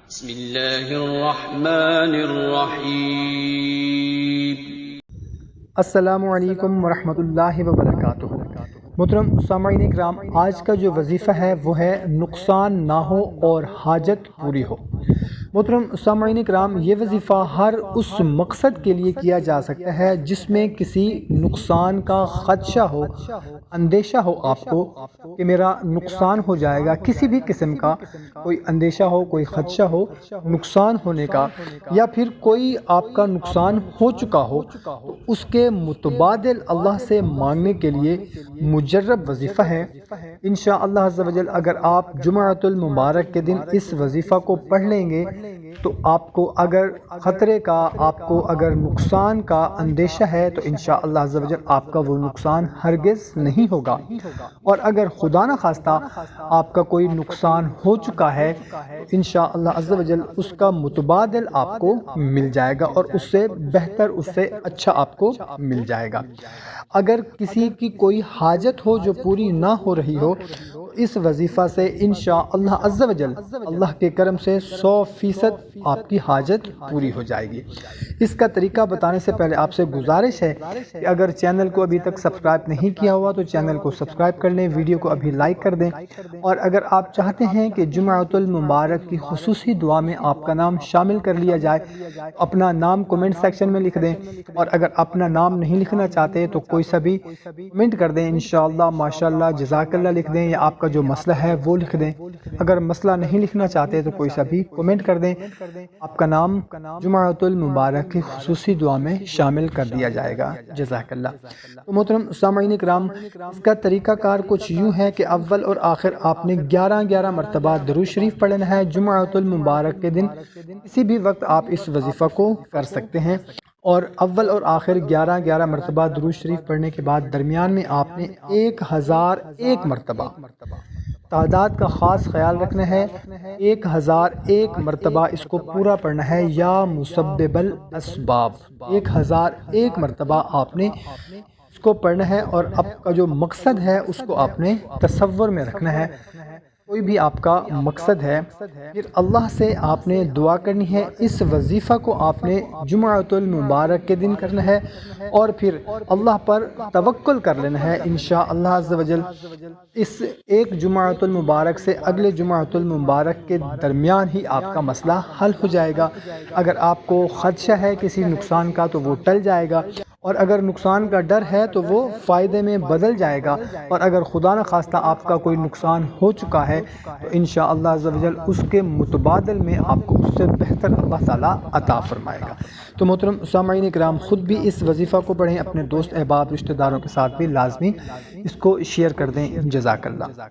بسم اللہ الرحمن الرحیم۔ السلام علیکم ورحمۃ اللہ وبرکاتہ۔ محترم سامعین اکرام، آج کا جو وظیفہ ہے وہ ہے نقصان نہ ہو اور حاجت پوری ہو۔ محترم سامعین اکرام، یہ وظیفہ ہر اس مقصد کے لیے کیا جا سکتا ہے جس میں کسی نقصان کا خدشہ ہو، اندیشہ ہو آپ کو کہ میرا نقصان ہو جائے گا، کسی بھی قسم کا کوئی اندیشہ ہو، کوئی خدشہ ہو نقصان ہونے کا، یا پھر کوئی آپ کا نقصان ہو چکا ہو تو اس کے متبادل اللہ سے مانگنے کے لیے مجرب وظیفہ ہے۔ انشاءاللہ عز و جل اگر آپ جمعۃ المبارک کے دن اس وظیفہ کو پڑھ لیں گے تو آپ کو اگر خطرے کا، آپ کو اگر نقصان کا اندیشہ ہے تو انشاءاللہ عز و جل آپ کا وہ نقصان ہرگز نہیں ہوگا، اور اگر خدا نہ خواستہ آپ کا کوئی نقصان ہو چکا ہے تو انشاءاللہ عز و جل اس کا متبادل آپ کو مل جائے گا، اور اس سے بہتر، اس سے اچھا آپ کو مل جائے گا۔ اگر کسی کی کوئی حاجت ہو جو پوری نہ ہو رہی ہو، اس وظیفہ سے انشاءاللہ عز و جل اللہ کے کرم سے 100% آپ کی حاجت پوری ہو جائے گی۔ اس کا طریقہ بتانے سے پہلے آپ سے گزارش ہے کہ اگر چینل کو ابھی تک سبسکرائب نہیں کیا ہوا تو چینل کو سبسکرائب کر لیں، ویڈیو کو ابھی لائک کر دیں، اور اگر آپ چاہتے ہیں کہ جمعۃ المبارک کی خصوصی دعا میں آپ کا نام شامل کر لیا جائے، اپنا نام کومنٹ سیکشن میں لکھ دیں، اور اگر اپنا نام نہیں لکھنا چاہتے تو کوئی سا بھی کمنٹ کر دیں، انشاءاللہ ماشاءاللہ جزاک اللہ لکھ دیں، یا آپ کا جو مسئلہ ہے وہ لکھ دیں۔ اگر مسئلہ نہیں لکھنا چاہتے تو کوئی سا بھی کمنٹ کر دیں، آپ کا نام جمعۃ المبارک کی خصوصی دعا میں شامل کر دیا جائے گا، جزاک اللہ۔ تو محترم سامعین اکرام، اس کا طریقہ کار کچھ یوں ہے کہ اول اور آخر آپ نے 11 مرتبہ درود شریف پڑھنا ہے۔ جمعۃ المبارک کے دن کسی بھی وقت آپ اس وظیفہ کو کر سکتے ہیں، اور اول اور آخر 11 مرتبہ درود شریف پڑھنے کے بعد درمیان میں آپ نے 1001 مرتبہ، تعداد کا خاص خیال رکھنا ہے، 1001 مرتبہ اس کو پورا پڑھنا ہے، یا مسبب الاسباب 1001 مرتبہ آپ نے اس کو پڑھنا ہے، اور آپ کا جو مقصد ہے اس کو آپ نے تصور میں رکھنا ہے۔ کوئی بھی آپ کا مقصد ہے، پھر اللہ سے آپ نے دعا کرنی ہے۔ اس وظیفہ کو آپ نے جمعۃ المبارک کے دن کرنا ہے، اور پھر اللہ پر توکل کر لینا ہے۔ انشاءاللہ عز و جل اس ایک جمعۃ المبارک سے اگلے جمعۃ المبارک کے درمیان ہی آپ کا مسئلہ حل ہو جائے گا۔ اگر آپ کو خدشہ ہے کسی نقصان کا تو وہ ٹل جائے گا، اور اگر نقصان کا ڈر ہے تو وہ فائدے میں بدل جائے گا، اور اگر خدا نہ خواستہ آپ کا کوئی نقصان ہو چکا ہے تو انشاءاللہ عز و جل اس کے متبادل میں آپ کو اس سے بہتر اللہ تعالیٰ عطا فرمائے گا۔ تو محترم سامعین اکرام، خود بھی اس وظیفہ کو پڑھیں، اپنے دوست احباب رشتہ داروں کے ساتھ بھی لازمی اس کو شیئر کر دیں، جزاک اللہ۔